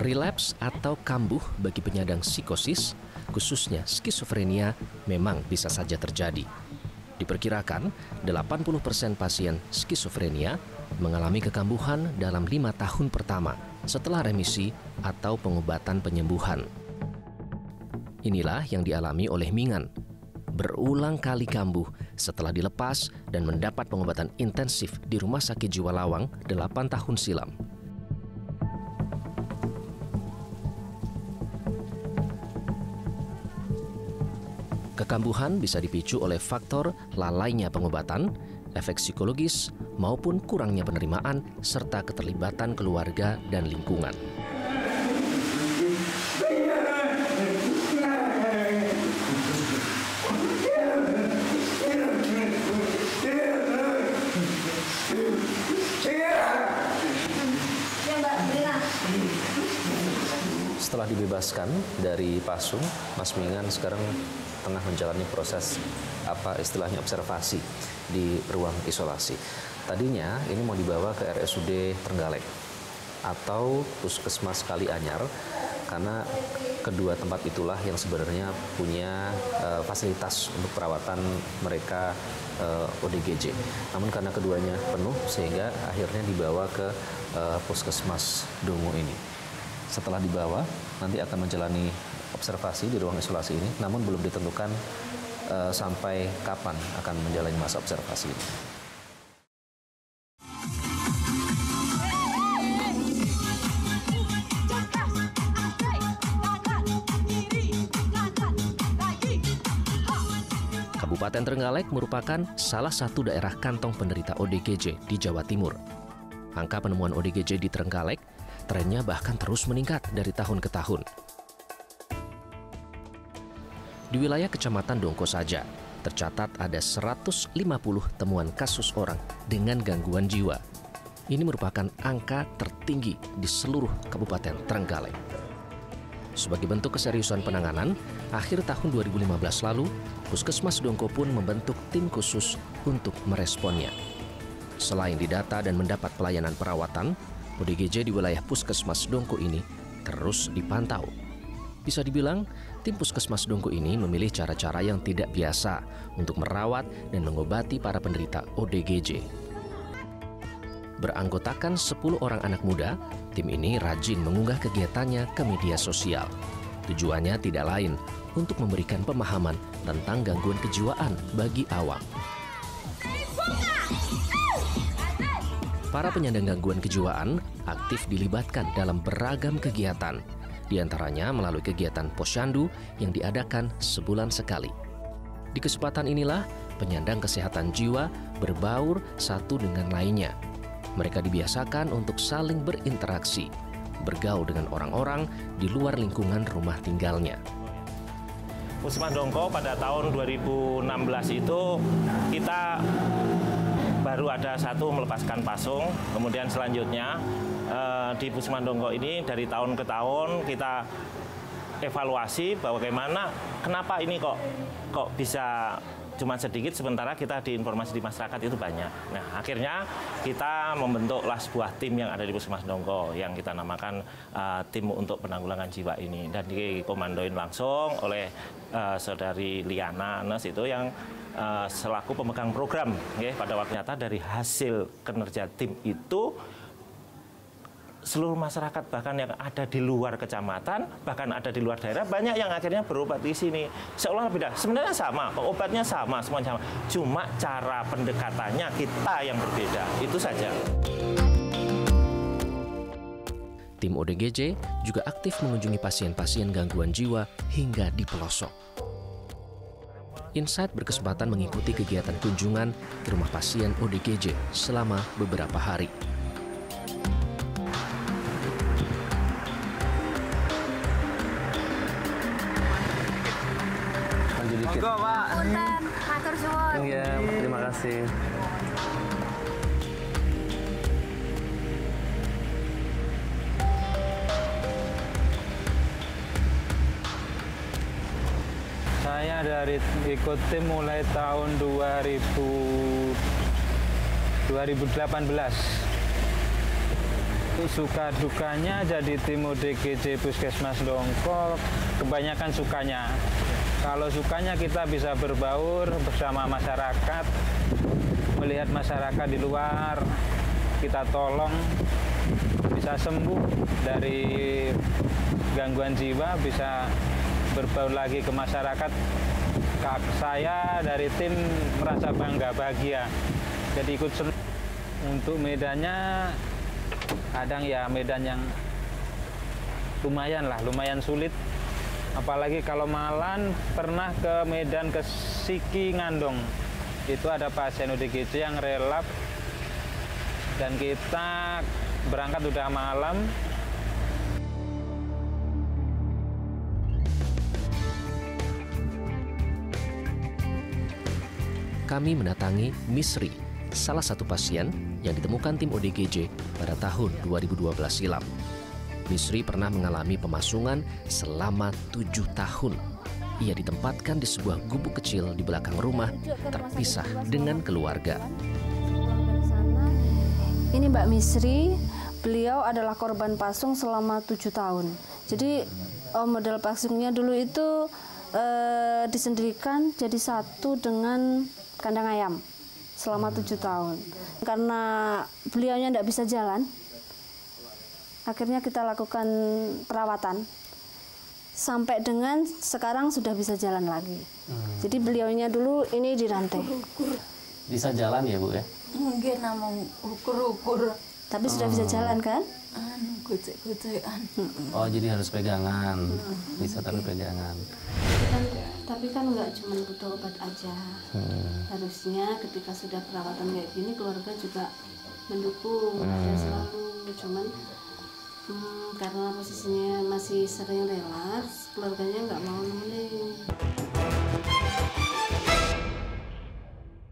Relapse atau kambuh bagi penyandang psikosis, khususnya skizofrenia, memang bisa saja terjadi. Diperkirakan 80% pasien skizofrenia mengalami kekambuhan dalam 5 tahun pertama setelah remisi atau pengobatan penyembuhan. Inilah yang dialami oleh Mingan. Berulang kali kambuh setelah dilepas dan mendapat pengobatan intensif di Rumah Sakit Jiwa Lawang 8 tahun silam. Kekambuhan bisa dipicu oleh faktor lalainya pengobatan, efek psikologis, maupun kurangnya penerimaan serta keterlibatan keluarga dan lingkungan. Setelah dibebaskan dari Pasung, Mas Mingan sekarang tengah menjalani proses istilahnya observasi di ruang isolasi. Tadinya ini mau dibawa ke RSUD Trenggalek atau Puskesmas Kalianyar karena kedua tempat itulah yang sebenarnya punya fasilitas untuk perawatan mereka ODGJ. Namun karena keduanya penuh sehingga akhirnya dibawa ke Puskesmas Dongo ini. Setelah dibawa, nanti akan menjalani observasi di ruang isolasi ini, namun belum ditentukan sampai kapan akan menjalani masa observasi ini. Kabupaten Trenggalek merupakan salah satu daerah kantong penderita ODGJ di Jawa Timur. Angka penemuan ODGJ di Trenggalek trennya bahkan terus meningkat dari tahun ke tahun. Di wilayah Kecamatan Dongko saja, tercatat ada 150 temuan kasus orang dengan gangguan jiwa. Ini merupakan angka tertinggi di seluruh Kabupaten Trenggalek. Sebagai bentuk keseriusan penanganan, akhir tahun 2015 lalu, Puskesmas Dongko pun membentuk tim khusus untuk meresponnya. Selain didata dan mendapat pelayanan perawatan, ODGJ di wilayah Puskesmas Dongko ini terus dipantau. Bisa dibilang, tim Puskesmas Dongko ini memilih cara-cara yang tidak biasa untuk merawat dan mengobati para penderita ODGJ. Beranggotakan 10 orang anak muda, tim ini rajin mengunggah kegiatannya ke media sosial. Tujuannya tidak lain untuk memberikan pemahaman tentang gangguan kejiwaan bagi awam. Para penyandang gangguan kejiwaan aktif dilibatkan dalam beragam kegiatan, di antaranya melalui kegiatan posyandu yang diadakan sebulan sekali. Di kesempatan inilah penyandang kesehatan jiwa berbaur satu dengan lainnya. Mereka dibiasakan untuk saling berinteraksi, bergaul dengan orang-orang di luar lingkungan rumah tinggalnya. Puskesmas Dongko pada tahun 2016 itu kita baru ada satu melepaskan pasung, kemudian selanjutnya di Puskesmas Dongko ini dari tahun ke tahun kita evaluasi bahwa bagaimana, kenapa ini kok bisa cuma sedikit sementara kita di informasi di masyarakat itu banyak. Nah, akhirnya kita membentuklah sebuah tim yang ada di Puskesmas Dongko yang kita namakan tim untuk penanggulangan jiwa ini, dan dikomandoin langsung oleh saudari Liana Anes itu yang selaku pemegang program. Pada waktu nyata dari hasil kinerja tim itu seluruh masyarakat bahkan yang ada di luar kecamatan, bahkan ada di luar daerah, banyak yang akhirnya berobat di sini. Seolah beda, sebenarnya sama, obatnya sama, semuanya sama. Cuma cara pendekatannya kita yang berbeda, itu saja. Tim ODGJ juga aktif mengunjungi pasien-pasien gangguan jiwa hingga di pelosok. Insight berkesempatan mengikuti kegiatan kunjungan ke rumah pasien ODGJ selama beberapa hari. Monggo, Pak. Punten, matur suwun. Iya, terima kasih. Saya dari ikut tim mulai tahun 2018. Untuk suka dukanya jadi tim ODGJ Puskesmas Dongko, kebanyakan sukanya. Kalau sukanya kita bisa berbaur bersama masyarakat, melihat masyarakat di luar, kita tolong, bisa sembuh dari gangguan jiwa, bisa berbaur lagi ke masyarakat. Saya dari tim merasa bangga, bahagia, jadi ikut senang. Untuk medannya kadang ya medan yang lumayan sulit. Apalagi kalau malam pernah ke Medan ke Siki Ngandong. Itu ada pasien ODGJ yang relap dan kita berangkat udah malam. Kami mendatangi Misri, salah satu pasien yang ditemukan tim ODGJ pada tahun 2012 silam. Misri pernah mengalami pemasungan selama 7 tahun. Ia ditempatkan di sebuah gubuk kecil di belakang rumah, terpisah dengan keluarga. Ini Mbak Misri, beliau adalah korban pasung selama 7 tahun. Jadi model pasungnya dulu itu disendirikan jadi satu dengan kandang ayam selama 7 tahun. Karena beliaunya tidak bisa jalan, akhirnya kita lakukan perawatan sampai dengan sekarang sudah bisa jalan lagi. Jadi beliaunya dulu ini dirantai. Bisa jalan ya Bu ya? Mungkin namun ukur-ukur. Tapi sudah bisa jalan kan? Gocek-gocekan. Oh jadi harus pegangan, bisa tapi pegangan. Tapi kan nggak cuma butuh obat aja. Harusnya ketika sudah perawatan kayak gini keluarga juga mendukung, ada selalu. Cuman karena posisinya masih sering relaks, keluarganya nggak mau nemenin.